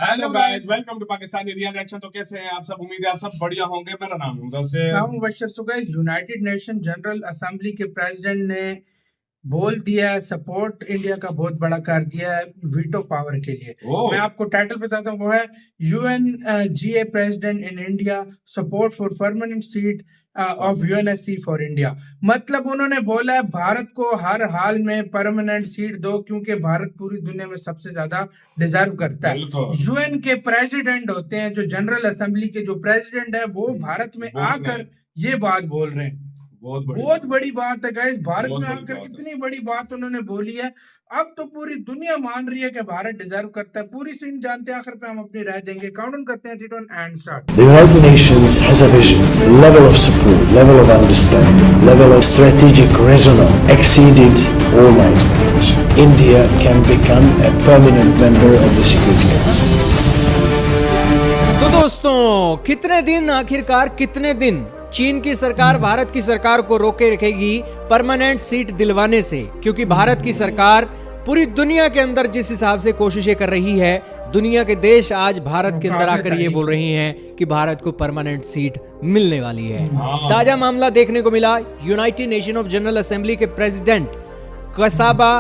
Hello guys, welcome to Pakistani reaction. तो कैसे हैं आप सब? उम्मीद है आप सब बढ़िया होंगे। मेरा नाम है Mubashar. So guys, United Nation General Assembly के प्रेसिडेंट ने बोल दिया है, सपोर्ट इंडिया का बहुत बड़ा कर दिया है वीटो पावर के लिए। मैं आपको टाइटल बताता हूँ, वो है UNGA president in India support for permanent seat of UNSC for India. मतलब उन्होंने बोला है भारत को हर हाल में परमानेंट सीट दो, क्योंकि भारत पूरी दुनिया में सबसे ज्यादा डिजर्व करता है। UN के प्रेसिडेंट होते हैं, जो जनरल असेंबली के जो प्रेसिडेंट है, वो भारत में आकर ये बात बोल रहे हैं। बहुत बड़ी बात है गाइस, भारत में आकर इतनी बड़ी बात उन्होंने बोली है। अब तो पूरी दुनिया मान रही है कि भारत डिजर्व करता है। पूरी सीन जानते हैं, आखिर पे हम अपनी राय देंगे। काउंट करते हैं 3 2 1 and start. The United Nations has a vision, level of support, level of understanding, level of strategic resonance exceeded all my expectations. India can become a permanent member of the Security Council. तो दोस्तों, कितने दिन, आखिरकार कितने दिन चीन की सरकार भारत की सरकार को रोके रखेगी परमानेंट सीट दिलवाने से? क्योंकि भारत की सरकार पूरी दुनिया के अंदर जिस हिसाब से कोशिशें कर रही है, दुनिया के देश आज भारत के अंदर आकर ये बोल रही हैं कि भारत को परमानेंट सीट मिलने वाली है। ताजा मामला देखने को मिला United nation of general Assembly के प्रेसिडेंट कसाबा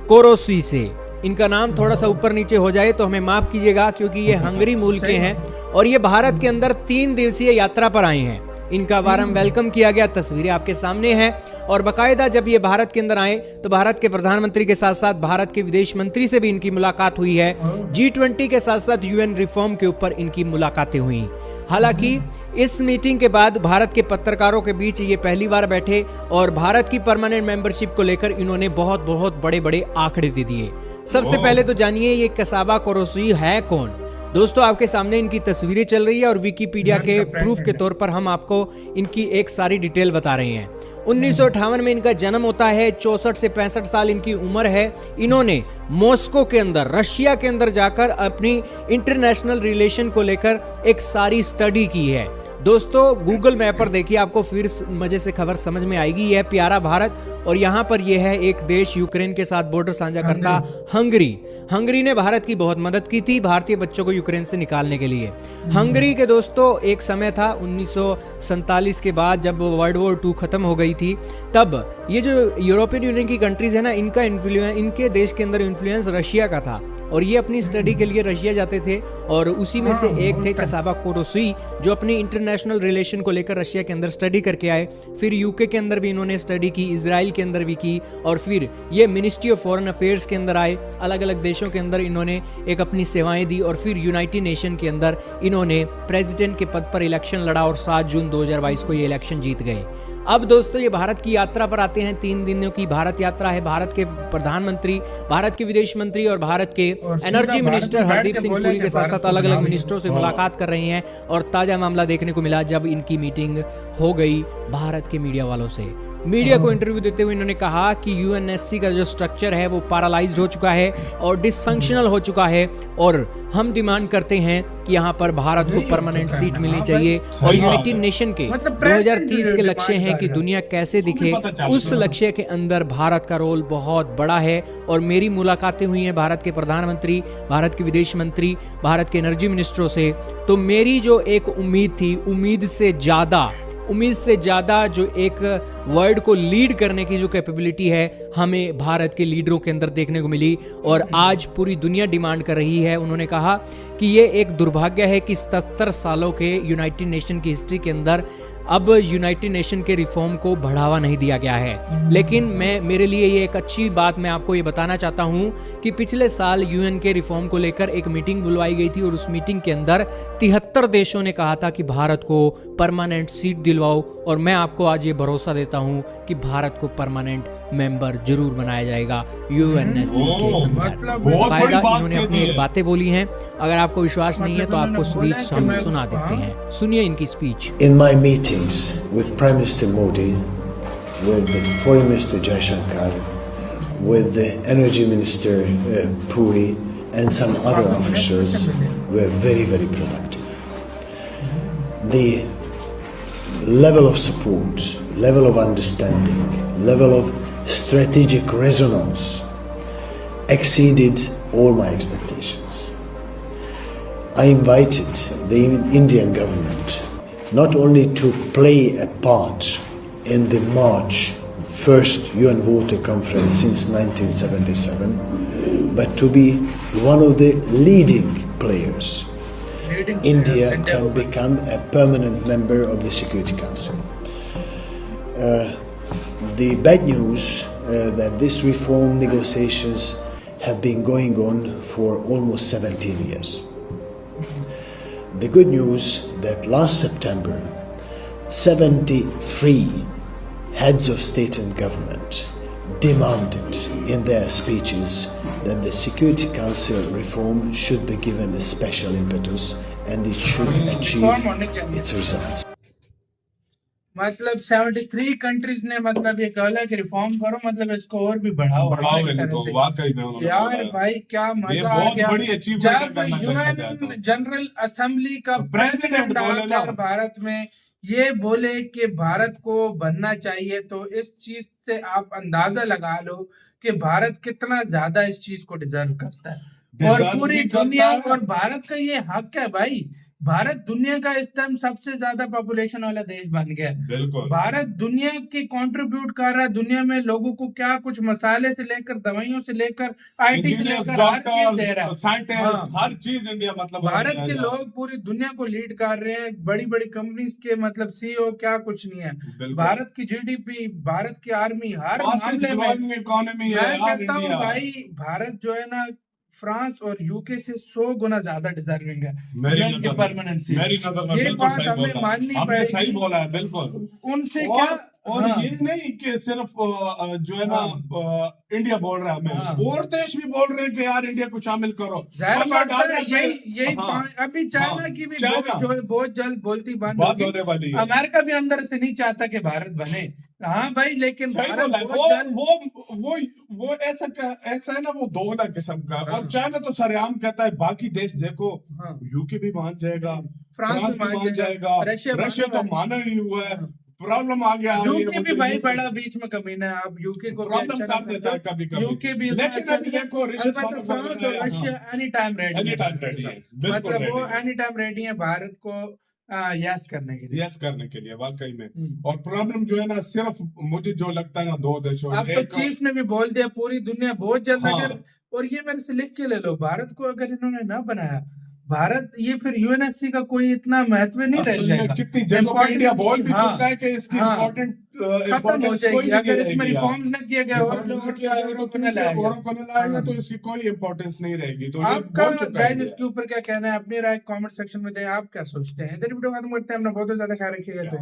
कोरोसी से। इनका नाम थोड़ा सा ऊपर नीचे हो जाए तो हमें माफ कीजिएगा, क्योंकि ये हंगरी मूल के हैं और ये भारत के अंदर 3 दिवसीय यात्रा पर आए हैं। इनका वारम वेलकम किया गया, तस्वीरें आपके सामने हैं। और बकायदा जब ये भारत के अंदर आए तो भारत के प्रधानमंत्री के साथ साथ भारत के विदेश मंत्री से भी इनकी मुलाकात हुई है। G20 के साथ साथ UN रिफॉर्म के ऊपर इनकी मुलाकातें हुई। हालांकि इस मीटिंग के बाद भारत के पत्रकारों के बीच ये पहली बार बैठे और भारत की परमानेंट मेंबरशिप को लेकर इन्होंने बहुत बड़े बड़े आंकड़े दे दिए। सबसे पहले तो जानिए ये कसाबा कोरोसी है कौन। दोस्तों, आपके सामने इनकी तस्वीरें चल रही है और विकिपीडिया के प्रूफ के तौर पर हम आपको इनकी एक सारी डिटेल बता रहे हैं। 1958 में इनका जन्म होता है। 64 से 65 साल इनकी उम्र है। इन्होंने मॉस्को के अंदर, रशिया के अंदर जाकर अपनी इंटरनेशनल रिलेशन को लेकर एक सारी स्टडी की है। दोस्तों, गूगल मैप पर देखिए, आपको फिर मजे से खबर समझ में आएगी। यह प्यारा भारत और यहाँ पर यह है एक देश यूक्रेन के साथ बॉर्डर साझा करता हंगरी। हंगरी ने भारत की बहुत मदद की थी भारतीय बच्चों को यूक्रेन से निकालने के लिए। हंगरी के दोस्तों एक समय था 1947 के बाद, जब वर्ल्ड वॉर 2 खत्म हो गई थी, तब ये जो यूरोपियन यूनियन की कंट्रीज है ना, इनका इन्फ्लुएंस, इनके देश के अंदर इन्फ्लुएंस रशिया का था और ये अपनी स्टडी के लिए रशिया जाते थे। और उसी में से एक थे कसाबा कोरोसी, जो अपनी इंटरनेशनल रिलेशन को लेकर रशिया के अंदर स्टडी करके आए। फिर यूके के अंदर भी इन्होंने स्टडी की, इजराइल के अंदर भी की, और फिर ये मिनिस्ट्री ऑफ फॉरेन अफेयर्स के अंदर आए। अलग अलग देशों के अंदर इन्होंने एक अपनी सेवाएं दी और फिर यूनाइटेड नेशन के अंदर इन्होंने प्रेसिडेंट के पद पर इलेक्शन लड़ा और 7 जून 2022 को ये इलेक्शन जीत गए। अब दोस्तों, ये भारत की यात्रा पर आते हैं। 3 दिनों की भारत यात्रा है। भारत के प्रधानमंत्री, भारत के विदेश मंत्री और भारत के एनर्जी मिनिस्टर हरदीप सिंह पुरी के साथ साथ अलग अलग मिनिस्टरों से मुलाकात कर रहे हैं। और ताजा मामला देखने को मिला जब इनकी मीटिंग हो गई भारत के मीडिया वालों से। मीडिया को इंटरव्यू देते हुए इन्होंने कहा कि UNSC का जो स्ट्रक्चर है वो पैरालाइज्ड हो चुका है और डिसफंक्शनल हो चुका है और हम डिमांड करते हैं कि यहाँ पर भारत को परमानेंट सीट मिलनी चाहिए। और यूनाइटेड नेशन के 2030 के लक्ष्य हैं कि दुनिया कैसे दिखे, उस लक्ष्य के अंदर भारत का रोल बहुत बड़ा है। और मेरी मुलाकातें हुई हैं भारत के प्रधानमंत्री, भारत के विदेश मंत्री, भारत के एनर्जी मिनिस्टरों से। तो मेरी जो एक उम्मीद थी, उम्मीद से ज्यादा जो एक वर्ल्ड को लीड करने की जो कैपेबिलिटी है, हमें भारत के लीडरों के अंदर देखने को मिली और आज पूरी दुनिया डिमांड कर रही है। उन्होंने कहा कि ये एक दुर्भाग्य है कि 77 सालों के यूनाइटेड नेशन की हिस्ट्री के अंदर अब यूनाइटेड नेशन के रिफॉर्म को बढ़ावा नहीं दिया गया है। लेकिन मेरे लिए ये एक अच्छी बात मैं आपको ये बताना चाहता हूँ कि पिछले साल UN के रिफॉर्म को लेकर एक मीटिंग बुलवाई गई थी और उस मीटिंग के अंदर 73 देशों ने कहा था कि भारत को परमानेंट सीट दिलवाओ। और मैं आपको आज ये भरोसा देता हूँ कि भारत को परमानेंट मेंबर जरूर बनाया जाएगा UNSC के अंदर। बाकायदा इन्होंने अपनी एक बातें बोली हैं। अगर आपको विश्वास नहीं है तो आपको स्पीच हम सुना देते हैं, सुनिए इनकी speech. In my meetings with Prime Minister Modi, with the Foreign Minister Jaishankar, with the Energy Minister Puri and some other officials were very productive. The level of support, level of understanding, level of strategic resonance exceeded all my expectations. I invited the Indian government not only to play a part in the March first UN Water Conference since 1977, but to be one of the leading players. India can become a permanent member of the Security Council. The bad news that this reform negotiations have been going on for almost 17 years. The good news that last September, 73 heads of state and government demanded in their speeches that the Security Council reform should be given a special impetus and it should achieve its results. मतलब 73 countries ने मतलब ये कहा कि reform करो, मतलब इसको और भी बढ़ाओ बढ़ाओ एक तरह इनको, से। वाकई में उन्होंने यार बोला है। भाई क्या ये मजा आ बहुत गया बड़ी achievement जब करना देखा जाए यूएन तो। जनरल असेंबली का तो प्रेसिडेंट president बोले ना। आकर भारत में ये बोले कि भारत को बनना चाहिए, तो इस चीज से आप अंदाजा लगा लो कि भारत कितना ज्यादा इस चीज को डिजर्व करता है और Deserve पूरी भी करता दुनिया, है। और भारत का ये हक है भाई। भारत दुनिया का इस टाइम सबसे ज्यादा पॉपुलेशन वाला देश बन गया है। बिल्कुल। भारत दुनिया के कंट्रीब्यूट कर रहा है, दुनिया में लोगों को क्या कुछ मसाले से लेकर दवाइयों से लेकर आईटी से इंजीनियर्स, लेकर हर चीज दे रहा डॉक्टर्स, है। साइंटिस्ट, हाँ। हर चीज इंडिया मतलब भारत के लोग पूरी दुनिया को लीड कर रहे हैं, बड़ी बड़ी कंपनीज के मतलब सीईओ क्या कुछ नहीं है। बिल्कुल। भारत की जीडीपी, भारत की आर्मी, हर फास्टेस्ट मामले में ग्रोइंग इकोनॉमी है मैं यार कहता हूँ इंडिया। भाई भारत जो है ना फ्रांस और यूके से 100 गुना ज्यादा डिजर्विंग है मेरी UN की नजर में- परमानेंसी। मेरी नजर में ये बिल्कुल बात सही हमें बोला। माननी आपने पड़ेगी। सही बोला है, बिल्कुल। उनसे और क्या और हाँ। ये नहीं कि सिर्फ जो है ना इंडिया बोल रहा है हमें, हाँ। और देश भी बोल रहे हैं कि यार इंडिया को शामिल करो। जाहिर हम बात डाल है, रहे हैं यही हाँ, अभी चाइना हाँ, की भी चाइना बहुत जल्द बोलती बंद बात होगी। होने वाली है। अमेरिका भी अंदर से नहीं चाहता कि भारत बने। हाँ भाई, लेकिन सही भारत बोला है। बहुत जल्द वो ऐसा है ना, वो दोगला किस्म का। हाँ। और चाइना तो सरेआम कहता है बाकी देश देखो, हाँ। यूके भी मान जाएगा, फ्रांस फ्रांस भी भी मान जाएगा, जाएगा, रशिया रशिया तो मानने माना ही हुआ है। हाँ। प्रॉब्लम आ गया यूके भी भाई बड़ा बीच में कमीना है। आप यूके को भी प्रॉब्लम अच्छा कर नहीं देता है सकते। कभी-कभी। यूके भी लेकिन अच्छा अभी नहीं है। देखो ऋषि अलबत्ता सुनक फ्रांस वगैरह और है, Russia any time ready any time ready है, बिल्कुल मतलब वो रेडी है। एनी टाइम रेडी है भारत को यस करने के लिए। यस करने के लिए वाकई में। और प्रॉब्लम जो है ना, सिर्फ मुझे जो लगता है ना, दो देशों अब तो चीफ ने भी बोल दिया पूरी दुनिया बहुत जल्द हाँ। अगर, और ये मेरे से लिख के ले लो, भारत को अगर इन्होंने ना बनाया भारत, ये फिर यूएनएससी का कोई इतना महत्व नहीं रह असल में जाएगा। कितनी जगह पे इंडिया बोल भी हाँ, चुका है कि इसकी हाँ, इम्पोर्टेंट खत्म हो जाएगी अगर इसमें रिफॉर्म्स न किए गए और तो लाएगा। लाएगा तो इसकी कोई इम्पोर्टेंस नहीं रहेगी। तो ये आपका बोल चुका है गाइस इंडिया। इसके ऊपर क्या कहना है, अपनी राय कमेंट सेक्शन में दें। आप क्या सोचते हैं? इधर वीडियो खत्म करते हैं, अपना बहुत ज्यादा ख्याल रखिएगा। तो